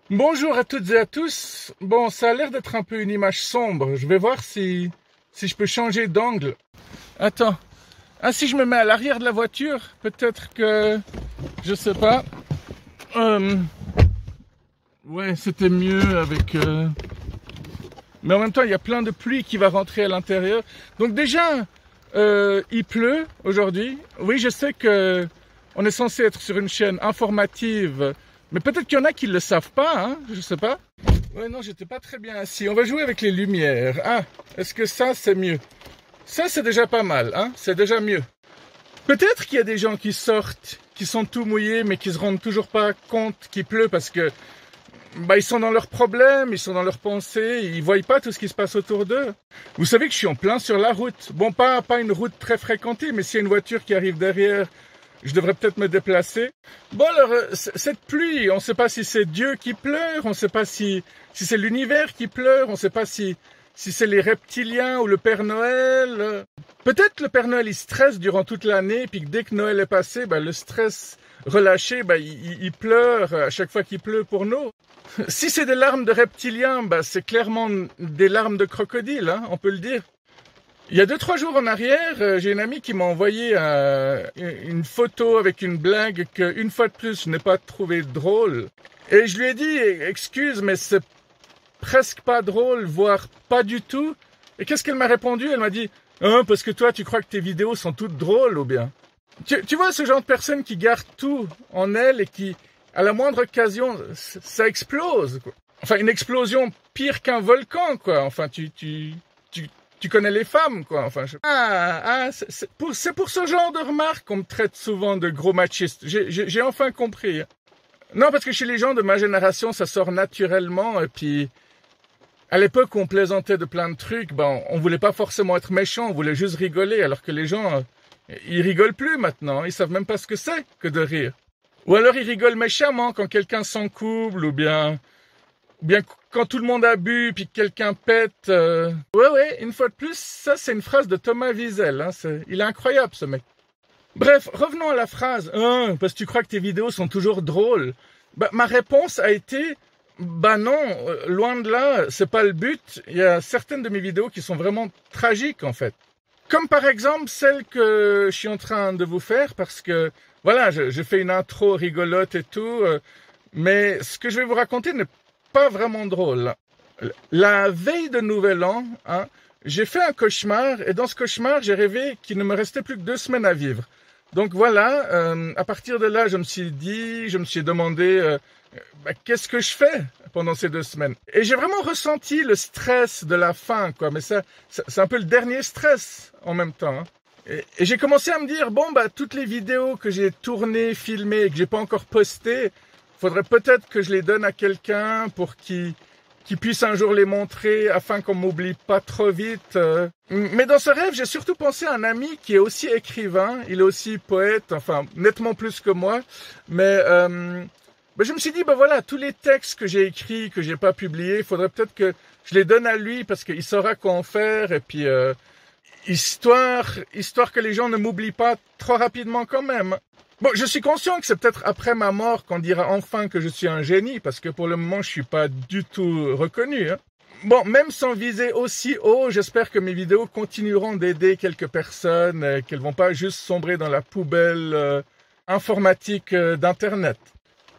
Bonjour à toutes et à tous. Bon, ça a l'air d'être un peu une image sombre. Je vais voir si je peux changer d'angle. Attends. Ah, si je me mets à l'arrière de la voiture, peut-être que... Je sais pas. Ouais, c'était mieux avec... Mais en même temps, il y a plein de pluie qui va rentrer à l'intérieur. Donc déjà, il pleut aujourd'hui. Oui, je sais que on est censé être sur une chaîne informative, mais peut-être qu'il y en a qui ne le savent pas, hein, je sais pas. Ouais, non, j'étais pas très bien assis. On va jouer avec les lumières. Ah, est-ce que ça, c'est mieux? Ça, c'est déjà pas mal, hein, c'est déjà mieux. Peut-être qu'il y a des gens qui sortent, qui sont tout mouillés, mais qui se rendent toujours pas compte qu'il pleut parce que ils sont dans leurs problèmes, ils sont dans leurs pensées, ils voient pas tout ce qui se passe autour d'eux. Vous savez que je suis en plein sur la route. Bon, pas une route très fréquentée, mais s'il y a une voiture qui arrive derrière, je devrais peut-être me déplacer. Bon alors, cette pluie, on ne sait pas si c'est Dieu qui pleure, on ne sait pas si c'est l'univers qui pleure, on ne sait pas si c'est les reptiliens ou le Père Noël. Peut-être le Père Noël, il stresse durant toute l'année, puis que dès que Noël est passé, le stress relâché, il pleure à chaque fois qu'il pleut pour nous. Si c'est des larmes de reptiliens, c'est clairement des larmes de crocodile, hein, on peut le dire. Il y a 2-3 jours en arrière, j'ai une amie qui m'a envoyé une photo avec une blague qu'une fois de plus, je n'ai pas trouvé drôle. Et je lui ai dit, excuse, mais c'est presque pas drôle, voire pas du tout. Et qu'est-ce qu'elle m'a répondu? Elle m'a dit, parce que toi, tu crois que tes vidéos sont toutes drôles ou bien? Tu vois ce genre de personne qui garde tout en elle et qui, à la moindre occasion, ça explose, quoi. Enfin, une explosion pire qu'un volcan, quoi. Enfin, tu connais les femmes, quoi. Enfin, c'est pour ce genre de remarques qu'on me traite souvent de gros machiste. J'ai enfin compris. Non, parce que chez les gens de ma génération, ça sort naturellement. Et puis, à l'époque où on plaisantait de plein de trucs, on voulait pas forcément être méchant, on voulait juste rigoler, alors que les gens, ils rigolent plus maintenant. Ils savent même pas ce que c'est que de rire. Ou alors ils rigolent méchamment quand quelqu'un s'encouble, ou bien quand tout le monde a bu puis que quelqu'un pète. Ouais, une fois de plus, ça c'est une phrase de Thomas Wiesel. Hein, il est incroyable ce mec. Bref, revenons à la phrase. Parce que tu crois que tes vidéos sont toujours drôles. Ma réponse a été, non, loin de là, c'est pas le but. Il y a certaines de mes vidéos qui sont vraiment tragiques en fait. Comme par exemple celle que je suis en train de vous faire parce que, voilà, je fais une intro rigolote et tout, mais ce que je vais vous raconter n'est pas vraiment drôle. La veille de Nouvel An, hein, j'ai fait un cauchemar et dans ce cauchemar, j'ai rêvé qu'il ne me restait plus que 2 semaines à vivre. Donc voilà, à partir de là, je me suis demandé qu'est-ce que je fais pendant ces 2 semaines. Et j'ai vraiment ressenti le stress de la fin, quoi. Mais ça c'est un peu le dernier stress en même temps. Hein. Et j'ai commencé à me dire, toutes les vidéos que j'ai tournées, filmées et que j'ai pas encore postées, faudrait peut-être que je les donne à quelqu'un pour qu'il puisse un jour les montrer afin qu'on m'oublie pas trop vite. Mais dans ce rêve, j'ai surtout pensé à un ami qui est aussi écrivain, il est aussi poète, enfin nettement plus que moi. Mais je me suis dit, voilà, tous les textes que j'ai écrits, que j'ai pas publiés, il faudrait peut-être que je les donne à lui parce qu'il saura quoi en faire et puis histoire que les gens ne m'oublient pas trop rapidement quand même. Bon, je suis conscient que c'est peut-être après ma mort qu'on dira enfin que je suis un génie, parce que pour le moment, je suis pas du tout reconnu. Hein. Bon, même sans viser aussi haut, j'espère que mes vidéos continueront d'aider quelques personnes, qu'elles vont pas juste sombrer dans la poubelle informatique d'Internet.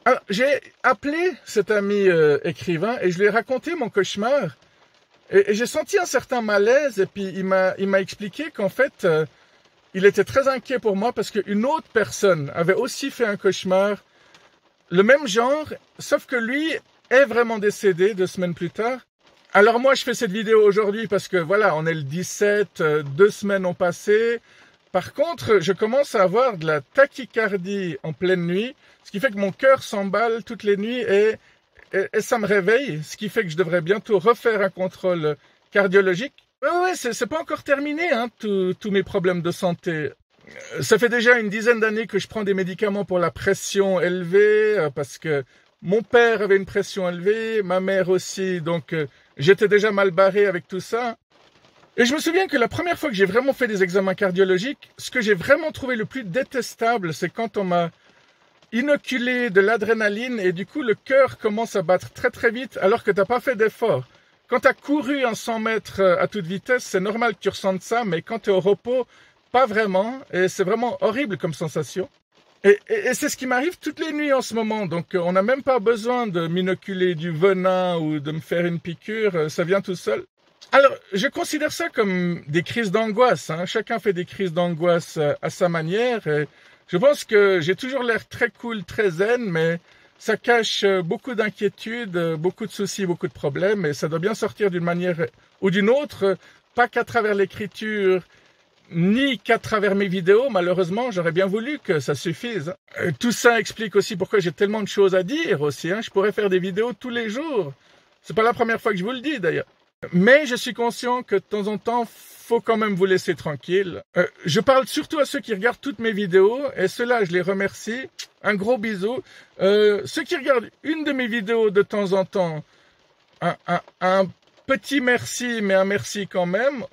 Alors, j'ai appelé cet ami écrivain et je lui ai raconté mon cauchemar. Et j'ai senti un certain malaise et puis il m'a expliqué qu'en fait... il était très inquiet pour moi parce qu'une autre personne avait aussi fait un cauchemar, le même genre, sauf que lui est vraiment décédé 2 semaines plus tard. Alors moi, je fais cette vidéo aujourd'hui parce que voilà, on est le 17, 2 semaines ont passé. Par contre, je commence à avoir de la tachycardie en pleine nuit, ce qui fait que mon cœur s'emballe toutes les nuits et ça me réveille, ce qui fait que je devrais bientôt refaire un contrôle cardiologique. Ouais, c'est pas encore terminé, hein, tous mes problèmes de santé. Ça fait déjà une dizaine d'années que je prends des médicaments pour la pression élevée, parce que mon père avait une pression élevée, ma mère aussi, donc j'étais déjà mal barré avec tout ça. Et je me souviens que la première fois que j'ai vraiment fait des examens cardiologiques, ce que j'ai vraiment trouvé le plus détestable, c'est quand on m'a inoculé de l'adrénaline et du coup, le cœur commence à battre très très vite alors que tu n'as pas fait d'effort. Quand tu as couru un 100 mètres à toute vitesse, c'est normal que tu ressentes ça, mais quand tu es au repos, pas vraiment. Et c'est vraiment horrible comme sensation. Et c'est ce qui m'arrive toutes les nuits en ce moment. Donc, on n'a même pas besoin de m'inoculer du venin ou de me faire une piqûre. Ça vient tout seul. Alors, je considère ça comme des crises d'angoisse. Hein. Chacun fait des crises d'angoisse à sa manière. Et je pense que j'ai toujours l'air très cool, très zen, mais ça cache beaucoup d'inquiétudes, beaucoup de soucis, beaucoup de problèmes. Et ça doit bien sortir d'une manière ou d'une autre, pas qu'à travers l'écriture, ni qu'à travers mes vidéos. Malheureusement, j'aurais bien voulu que ça suffise. Tout ça explique aussi pourquoi j'ai tellement de choses à dire aussi. Hein. Je pourrais faire des vidéos tous les jours. C'est pas la première fois que je vous le dis d'ailleurs. Mais je suis conscient que de temps en temps, faut quand même vous laisser tranquille. Je parle surtout à ceux qui regardent toutes mes vidéos et ceux-là, je les remercie. Un gros bisou. Ceux qui regardent une de mes vidéos de temps en temps, un petit merci, mais un merci quand même.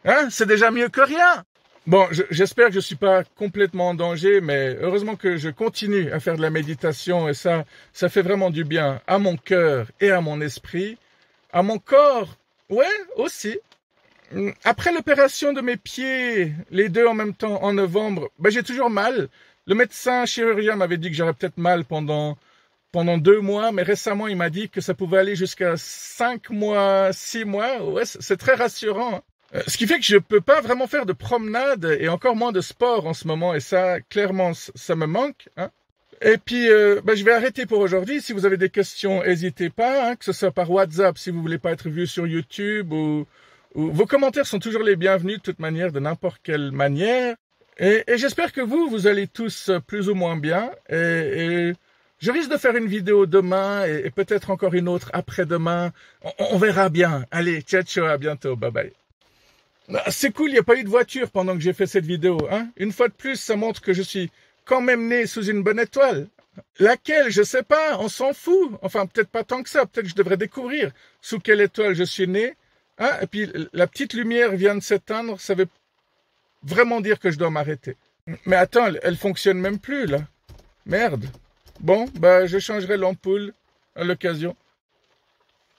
Hein, c'est déjà mieux que rien. Bon, j'espère que je suis pas complètement en danger, mais heureusement que je continue à faire de la méditation et ça fait vraiment du bien à mon cœur et à mon esprit. À mon corps, ouais, aussi. Après l'opération de mes pieds, les deux en même temps en novembre, j'ai toujours mal. Le médecin chirurgien m'avait dit que j'aurais peut-être mal pendant 2 mois, mais récemment il m'a dit que ça pouvait aller jusqu'à 5 mois, 6 mois. Ouais, c'est très rassurant. Ce qui fait que je peux pas vraiment faire de promenade et encore moins de sport en ce moment, et ça, clairement, ça me manque. Hein. Et puis, je vais arrêter pour aujourd'hui. Si vous avez des questions, n'hésitez pas, hein, que ce soit par WhatsApp, si vous voulez pas être vu sur YouTube, ou vos commentaires sont toujours les bienvenus de toute manière, de n'importe quelle manière. Et j'espère que vous allez tous plus ou moins bien. Et je risque de faire une vidéo demain et peut-être encore une autre après-demain. On verra bien. Allez, ciao, à bientôt, bye bye. C'est cool, il n'y a pas eu de voiture pendant que j'ai fait cette vidéo. Hein. Une fois de plus, ça montre que je suis quand même né sous une bonne étoile. Laquelle, je sais pas, on s'en fout. Enfin, peut-être pas tant que ça, peut-être que je devrais découvrir sous quelle étoile je suis né. Hein. Et puis, la petite lumière vient de s'éteindre, ça veut vraiment dire que je dois m'arrêter. Mais attends, elle fonctionne même plus, là. Merde. Bon, je changerai l'ampoule à l'occasion.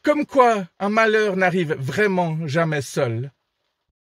Comme quoi, un malheur n'arrive vraiment jamais seul.